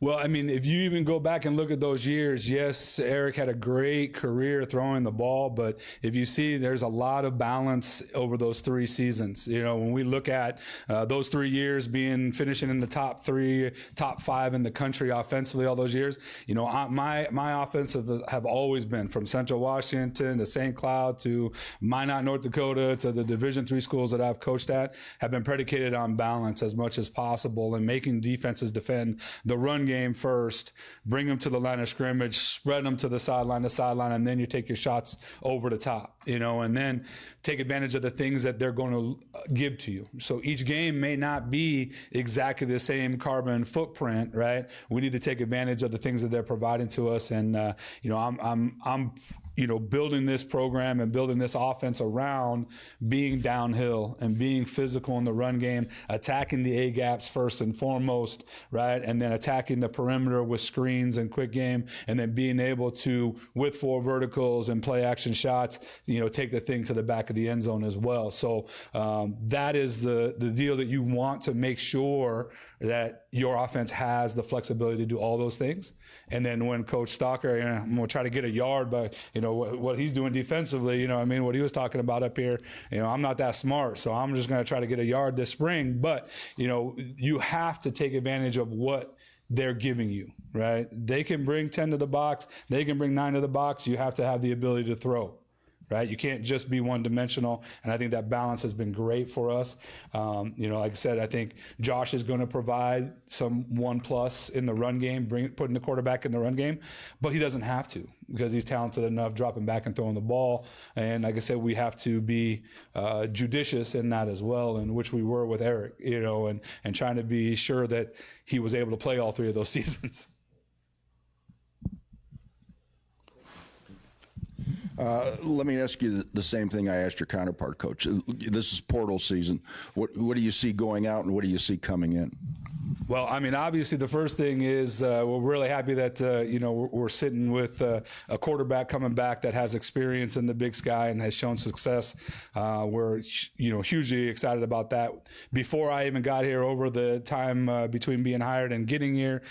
Well, I mean, if you even go back and look at those years, yes, Eric had a great career throwing the ball, but if you see, there's a lot of balance over those 3 seasons. You know, when we look at those 3 years finishing in the top 3, top 5 in the country offensively, all those years, you know, my offensive have always been from Central Washington to St. Cloud to Minot, North Dakota to the Division III schools that I've coached at have been predicated on balance as much as possible and making defenses defend the run game first, bring them to the line of scrimmage, spread them to the sideline, and then you take your shots over the top, you know, and then take advantage of the things that they're going to give to you. So each game may not be exactly the same carbon footprint, right? We need to take advantage of the things that they're providing to us. And, you know, I'm you know, building this program and building this offense around being downhill and being physical in the run game, attacking the A gaps first and foremost, right? And then attacking the perimeter with screens and quick game, and then being able to, with 4 verticals and play action shots, you know, take the thing to the back of the end zone as well. So that is the deal that you want to make sure that your offense has the flexibility to do all those things. And then when Coach Stalker, you know, I'm going to try to get a yard, but, you know, what he's doing defensively, you know, I mean, what he was talking about up here, you know, I'm not that smart, so I'm just going to try to get a yard this spring. But, you know, you have to take advantage of what they're giving you, right? They can bring 10 to the box. They can bring 9 to the box. You have to have the ability to throw. Right? You can't just be one-dimensional, and I think that balance has been great for us. You know, like I said, I think Josh is going to provide some 1+ in the run game, putting the quarterback in the run game, but he doesn't have to because he's talented enough dropping back and throwing the ball. And like I said, we have to be judicious in that as well, in which we were with Eric, you know, and trying to be sure that he was able to play all 3 of those seasons. Let me ask you the same thing I asked your counterpart, Coach. This is portal season. What do you see going out, and what do you see coming in? Well, I mean, obviously, the first thing is we're really happy that, you know, we're sitting with a quarterback coming back that has experience in the Big Sky and has shown success. We're, you know, hugely excited about that. Before I even got here, over the time between being hired and getting here,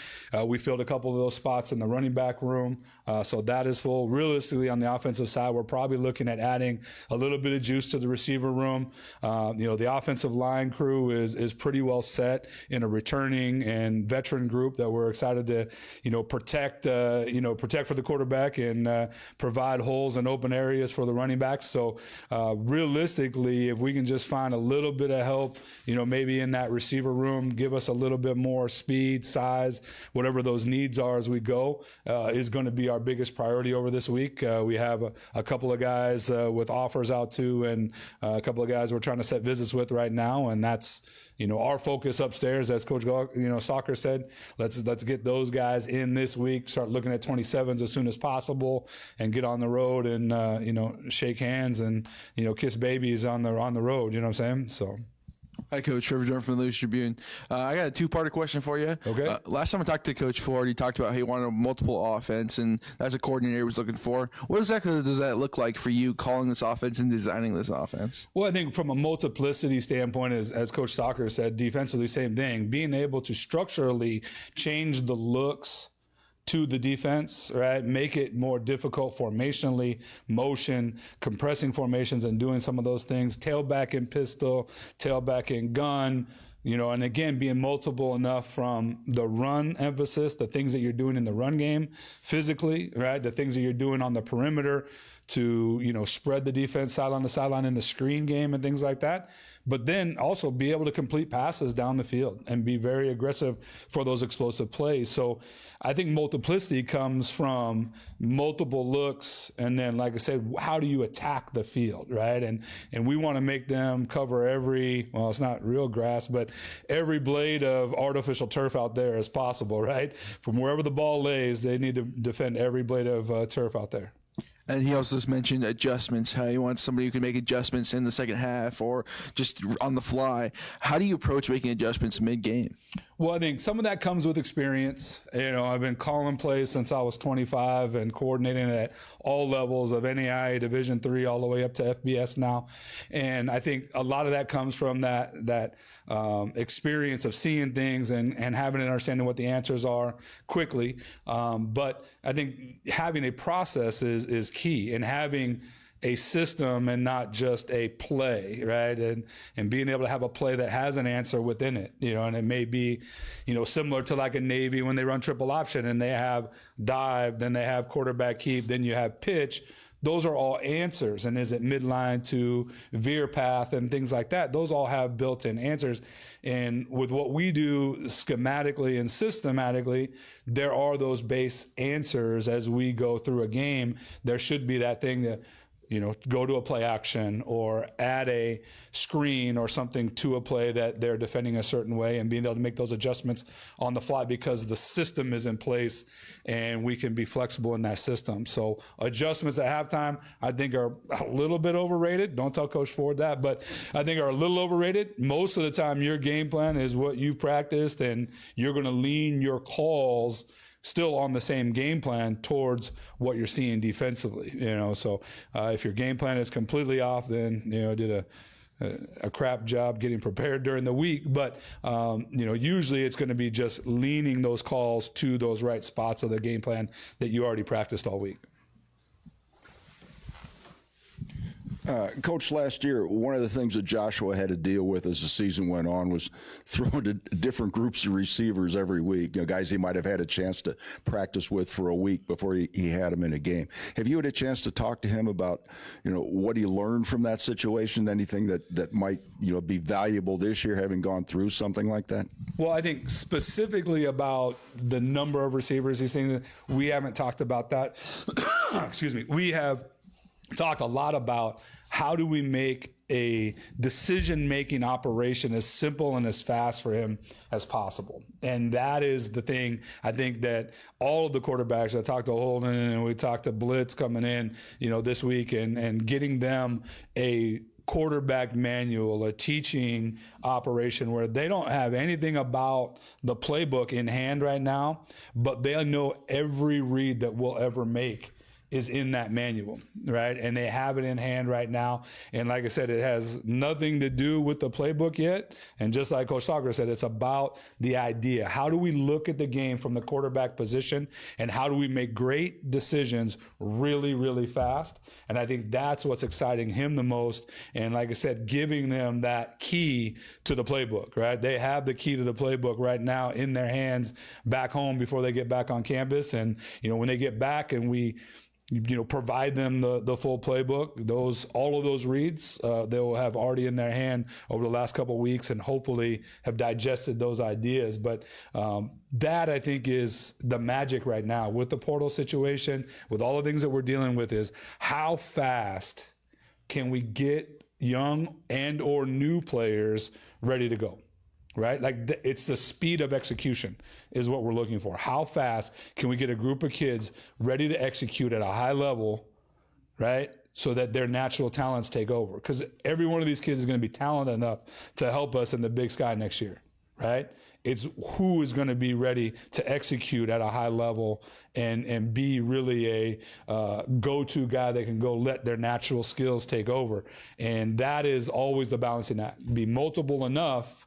we filled a couple of those spots in the running back room. So that is full. Realistically, on the offensive side, we're probably looking at adding a little bit of juice to the receiver room. You know, the offensive line crew is pretty well set in a returning and veteran group that we're excited to, you know, protect for the quarterback and provide holes and open areas for the running backs. So realistically, if we can just find a little bit of help, you know, maybe in that receiver room, give us a little bit more speed, size, whatever those needs are as we go, is going to be our biggest priority over this week. We have a couple of guys with offers out too, and a couple of guys we're trying to set visits with right now, and that's, you know, our focus upstairs, as Coach Stalker said. Let's get those guys in this week. Start looking at 27s as soon as possible, and get on the road and you know, shake hands and, you know, kiss babies on the road. You know what I'm saying? So. Hi, Coach. Trevor Johnson from the Louis Tribune. I got a 2-part question for you. Okay. Last time I talked to Coach Ford, he talked about how he wanted a multiple offense, and that's a coordinator he was looking for. What exactly does that look like for you, calling this offense and designing this offense? Well, I think from a multiplicity standpoint, as Coach Stalker said, defensively, same thing. Being able to structurally change the looks to the defense, right? Make it more difficult formationally, motion, compressing formations and doing some of those things, tailback and pistol, tailback and gun, you know, and again, being multiple enough from the run emphasis, the things that you're doing in the run game physically, right? The things that you're doing on the perimeter to, you know, spread the defense sideline to sideline in the screen game and things like that. But then also be able to complete passes down the field and be very aggressive for those explosive plays. So I think multiplicity comes from multiple looks, and then, like I said, how do you attack the field, right? And we want to make them cover every, well, it's not real grass, but every blade of artificial turf out there as possible, right? From wherever the ball lays, they need to defend every blade of turf out there. And he also just mentioned adjustments, how he wants somebody who can make adjustments in the second half or just on the fly. How do you approach making adjustments mid-game? Well, I think some of that comes with experience. I've been calling plays since I was 25 and coordinating at all levels of NAIA Division III all the way up to FBS now. And I think a lot of that comes from that experience of seeing things and having an understanding what the answers are quickly. But I think having a process is key, and having a system and not just a play, right? And being able to have a play that has an answer within it, and it may be, similar to like a Navy when they run triple option and they have dive, then they have quarterback keep, then you have pitch. Those are all answers. And is it midline to veer path and things like that? Those all have built-in answers. And with what we do schematically and systematically, there are those base answers as we go through a game. There should be that thing that, go to a play action or add a screen or something to a play that they're defending a certain way, and being able to make those adjustments on the fly because the system is in place and we can be flexible in that system. So adjustments at halftime, I think, are a little bit overrated. Don't tell Coach Ford that, but I think are a little overrated. Most of the time, your game plan is what you practiced, and you're going to lean your calls still on the same game plan towards what you're seeing defensively. So if your game plan is completely off, then did a crap job getting prepared during the week. But usually it's going to be just leaning those calls to those right spots of the game plan that you already practiced all week. Coach, last year, one of the things that Joshua had to deal with as the season went on was throwing to different groups of receivers every week, guys he might have had a chance to practice with for a week before he had them in a game. Have you had a chance to talk to him about, what he learned from that situation, anything that might, be valuable this year, having gone through something like that? Well, I think specifically about the number of receivers he's seen, we haven't talked about that. Excuse me. We have talked a lot about how do we make a decision-making operation as simple and as fast for him as possible. And that is the thing, I think, that all of the quarterbacks, I talked to Holden and we talked to Blitz coming in, this week, and getting them a quarterback manual, a teaching operation where they don't have anything about the playbook in hand right now, but they know every read that we'll ever make is in that manual, right? And they have it in hand right now. And like I said, it has nothing to do with the playbook yet. And just like Coach Stalker said, it's about the idea. How do we look at the game from the quarterback position, and how do we make great decisions really, really fast? And I think that's what's exciting him the most. And like I said, giving them that key to the playbook, right? They have the key to the playbook right now in their hands back home before they get back on campus. And, when they get back and we provide them the full playbook, all of those reads, they will have already in their hand over the last couple of weeks, and hopefully have digested those ideas. But that, I think, is the magic right now with the portal situation, with all the things that we're dealing with, is how fast can we get young and or new players ready to go? Right? It's the speed of execution is what we're looking for. How fast can we get a group of kids ready to execute at a high level, right? So that their natural talents take over. Because every one of these kids is going to be talented enough to help us in the Big Sky next year, right? It's who is going to be ready to execute at a high level and be really a go-to guy that can go let their natural skills take over. And that is always the balancing act. Be multiple enough,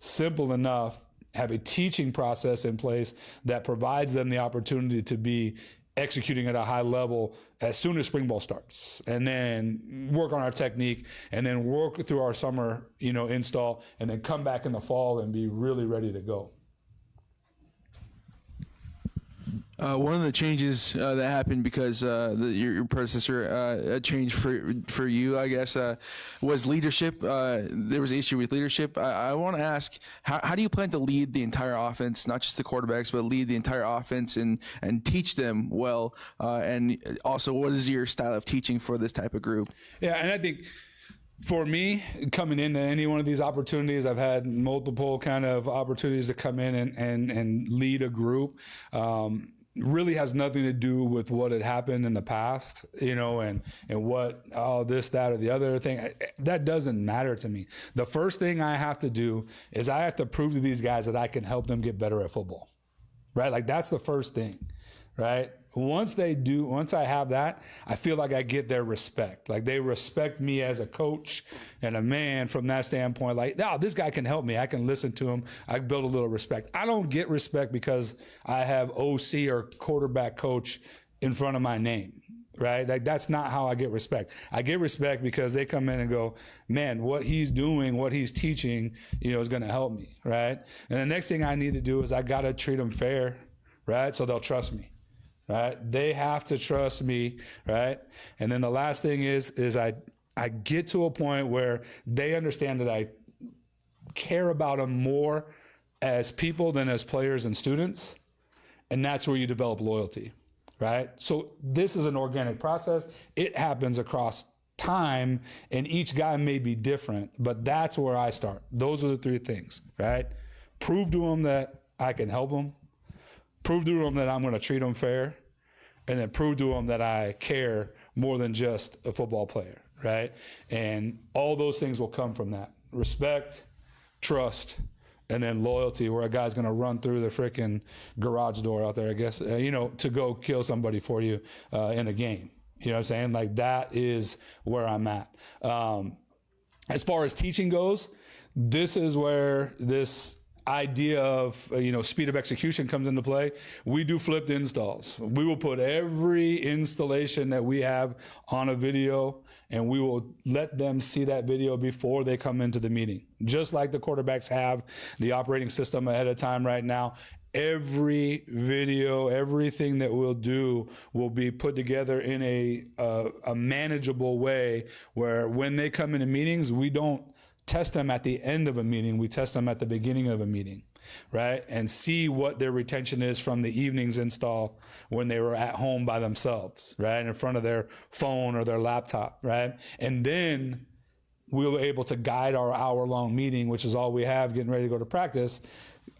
simple enough, have a teaching process in place that provides them the opportunity to be executing at a high level as soon as spring ball starts, and then work on our technique, and then work through our summer, install, and then come back in the fall and be really ready to go. One of the changes that happened because your predecessor changed for you, I guess, was leadership. There was an issue with leadership. I want to ask, how do you plan to lead the entire offense, not just the quarterbacks, but lead the entire offense and teach them well? And also, what is your style of teaching for this type of group? Yeah, and I think for me, coming into any one of these opportunities, I've had multiple kind of opportunities to come in and lead a group. really has nothing to do with what had happened in the past, and what, this, that, or the other thing. That doesn't matter to me. The first thing I have to do is I have to prove to these guys that I can help them get better at football, right? Like, that's the first thing, right? Once I have that, I feel like I get their respect. Like, they respect me as a coach and a man from that standpoint. Like, this guy can help me. I can listen to him. I build a little respect. I don't get respect because I have OC or quarterback coach in front of my name, right? Like, that's not how I get respect. I get respect because they come in and go, man, what he's doing, what he's teaching, is going to help me, right? And the next thing I need to do is I got to treat them fair, right? So they'll trust me. Right? They have to trust me, right? And then the last thing is I get to a point where they understand that I care about them more as people than as players and students. And that's where you develop loyalty, right? So this is an organic process. It happens across time, and each guy may be different, but that's where I start. Those are the three things, right? Prove to them that I can help them. Prove to them that I'm going to treat them fair, and then prove to them that I care more than just a football player, right? And all those things will come from that. Respect, trust, and then loyalty, where a guy's going to run through the freaking garage door out there, I guess, to go kill somebody for you in a game. You know what I'm saying? Like, that is where I'm at. As far as teaching goes, this is where this idea of speed of execution comes into play. We do flipped installs. We will put every installation that we have on a video, and we will let them see that video before they come into the meeting. Just like the quarterbacks have the operating system ahead of time right now, every video, everything that we'll do will be put together in a manageable way, where when they come into meetings, we don't test them at the end of a meeting. We test them at the beginning of a meeting, right? And see what their retention is from the evening's install when they were at home by themselves, right? In front of their phone or their laptop, right? And then we were able to guide our hour-long meeting, which is all we have getting ready to go to practice,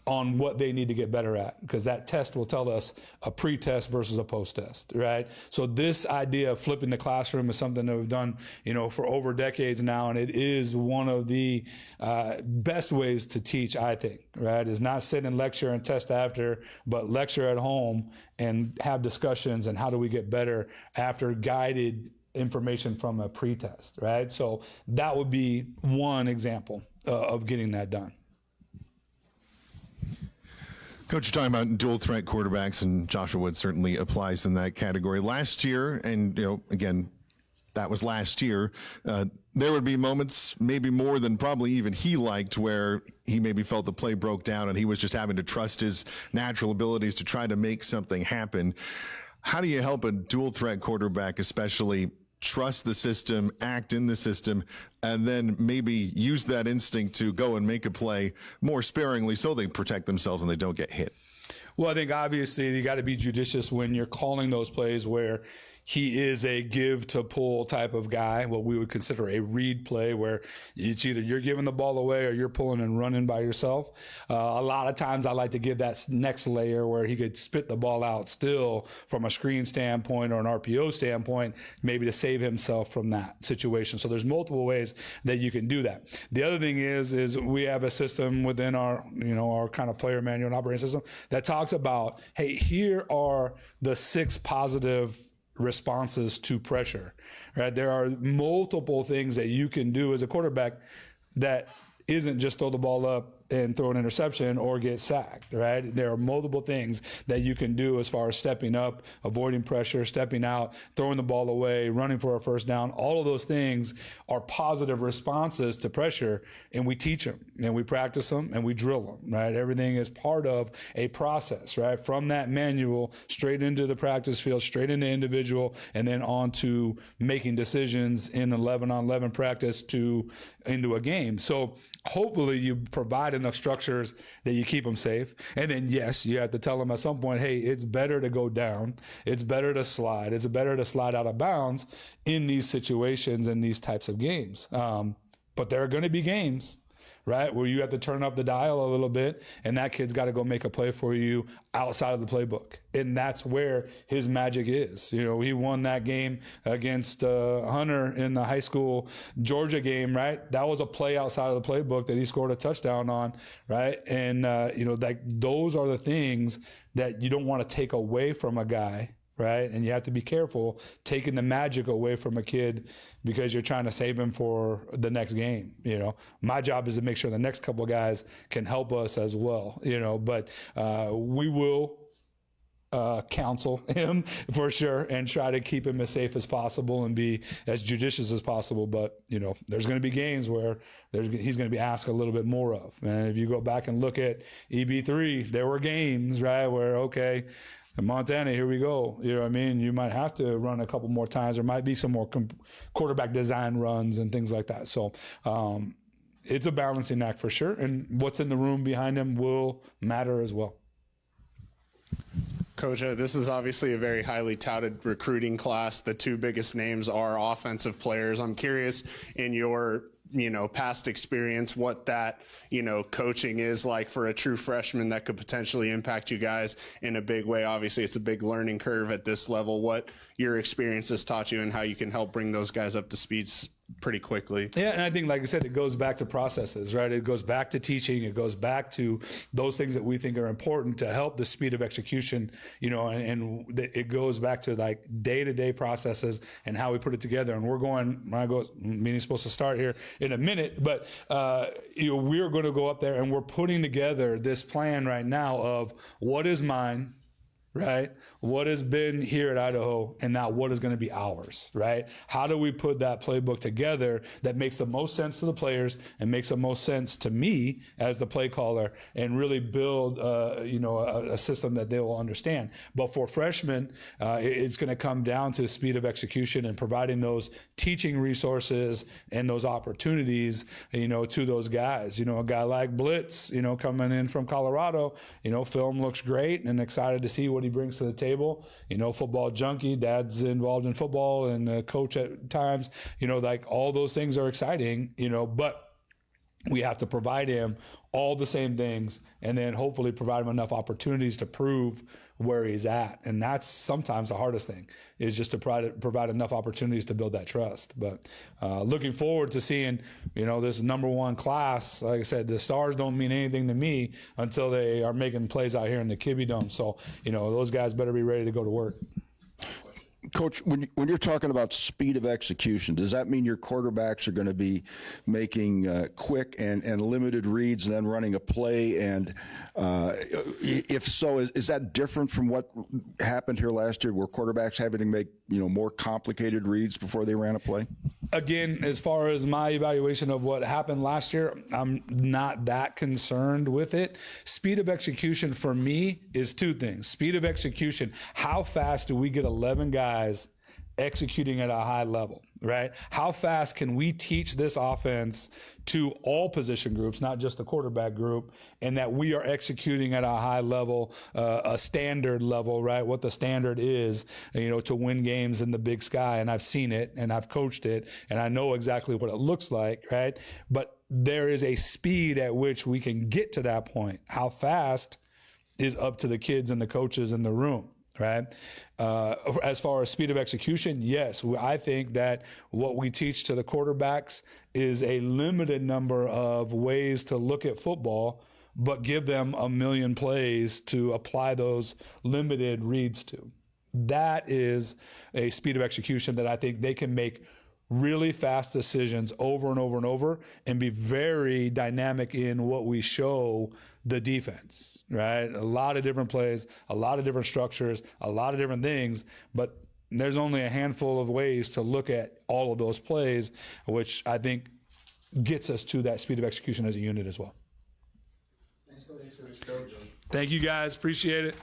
on what they need to get better at, because that test will tell us a pre-test versus a post-test, right? So this idea of flipping the classroom is something that we've done, for over decades now, and it is one of the best ways to teach, I think, right? Is not sit and lecture and test after, but lecture at home and have discussions, and how do we get better after guided information from a pre-test, right? So that would be one example of getting that done. Coach, you're talking about dual threat quarterbacks, and Joshua Wood certainly applies in that category. Last year, and again, that was last year, there would be moments, maybe more than probably even he liked, where he maybe felt the play broke down and he was just having to trust his natural abilities to try to make something happen. How do you help a dual threat quarterback, especially, trust the system, act in the system, and then maybe use that instinct to go and make a play more sparingly so they protect themselves and they don't get hit? Well, I think obviously you got to be judicious when you're calling those plays where he is a give to pull type of guy, what we would consider a read play, where it's either you're giving the ball away or you're pulling and running by yourself. A lot of times I like to give that next layer where he could spit the ball out still from a screen standpoint or an RPO standpoint, maybe to save himself from that situation. So there's multiple ways that you can do that. The other thing is we have a system within our, our kind of player manual and operating system that talks about, hey, here are the 6 positive responses to pressure, right? There are multiple things that you can do as a quarterback that isn't just throw the ball up and throw an interception or get sacked, right? There are multiple things that you can do as far as stepping up, avoiding pressure, stepping out, throwing the ball away, running for a first down. All of those things are positive responses to pressure, and we teach them and we practice them and we drill them, right? Everything is part of a process, right? From that manual straight into the practice field, straight into individual, and then on to making decisions in 11-on-11 practice into a game. So hopefully you provide enough structures that you keep them safe. And then, yes, you have to tell them at some point, hey, it's better to go down. It's better to slide. It's better to slide out of bounds in these situations and these types of games. But there are going to be games, right? Where you have to turn up the dial a little bit, and that kid's got to go make a play for you outside of the playbook. And that's where his magic is. You know, he won that game against Hunter in the high school Georgia game, right? That was a play outside of the playbook that he scored a touchdown on, right? And, you know, like those are the things that you don't want to take away from a guy, right? And you have to be careful taking the magic away from a kid because you're trying to save him for the next game. You know, my job is to make sure the next couple of guys can help us as well, you know, but we will counsel him for sure and try to keep him as safe as possible and be as judicious as possible. But, you know, there's going to be games where he's going to be asked a little bit more of. And if you go back and look at EB3, there were games, right, where, okay, Montana, here we go. You know what I mean? You might have to run a couple more times. There might be some more quarterback design runs and things like that. So it's a balancing act for sure. And what's in the room behind him will matter as well. Coach, this is obviously a very highly touted recruiting class. The two biggest names are offensive players. I'm curious, in your past experience, what that, coaching is like for a true freshman that could potentially impact you guys in a big way. Obviously, it's a big learning curve at this level. What your experience has taught you and how you can help bring those guys up to speed pretty quickly. Yeah, and I think, like I said, it goes back to processes, right? It goes back to teaching. It goes back to those things that we think are important to help the speed of execution, and it goes back to like day-to-day processes and how we put it together. And we're going, meeting's supposed to start here in a minute, but we're going to go up there and we're putting together this plan right now of what is mine, right? What has been here at Idaho, and now what is going to be ours, right? How do we put that playbook together that makes the most sense to the players and makes the most sense to me as the play caller, and really build, a system that they will understand. But for freshmen, it's going to come down to speed of execution and providing those teaching resources and those opportunities, to those guys. A guy like Blitz, coming in from Colorado, film looks great, and excited to see what he brings to the table. Football junkie, dad's involved in football and coach at times, like all those things are exciting, but we have to provide him all the same things and then hopefully provide him enough opportunities to prove where he's at. And that's sometimes the hardest thing, is just to provide enough opportunities to build that trust. But looking forward to seeing, this number one class. Like I said, the stars don't mean anything to me until they are making plays out here in the Kibbe Dome. So, those guys better be ready to go to work. Coach, when you're talking about speed of execution, does that mean your quarterbacks are going to be making quick and limited reads and then running a play? And if so, is that different from what happened here last year, where quarterbacks having to make more complicated reads before they ran a play? Again, as far as my evaluation of what happened last year, I'm not that concerned with it. Speed of execution for me is two things. Speed of execution, how fast do we get 11 guys executing at a high level, right? How fast can we teach this offense to all position groups, not just the quarterback group, and that we are executing at a high level, a standard level, right? What the standard is, to win games in the Big Sky. And I've seen it and I've coached it and I know exactly what it looks like, right? But there is a speed at which we can get to that point. How fast is up to the kids and the coaches in the room. Right. As far as speed of execution, yes, I think that what we teach to the quarterbacks is a limited number of ways to look at football, but give them a million plays to apply those limited reads to. That is a speed of execution that I think they can make really fast decisions over and over and over and be very dynamic in what we show the defense, right? A lot of different plays, a lot of different structures, a lot of different things, but there's only a handful of ways to look at all of those plays, which I think gets us to that speed of execution as a unit as well. Thanks, Coach. Thank you, guys. Appreciate it.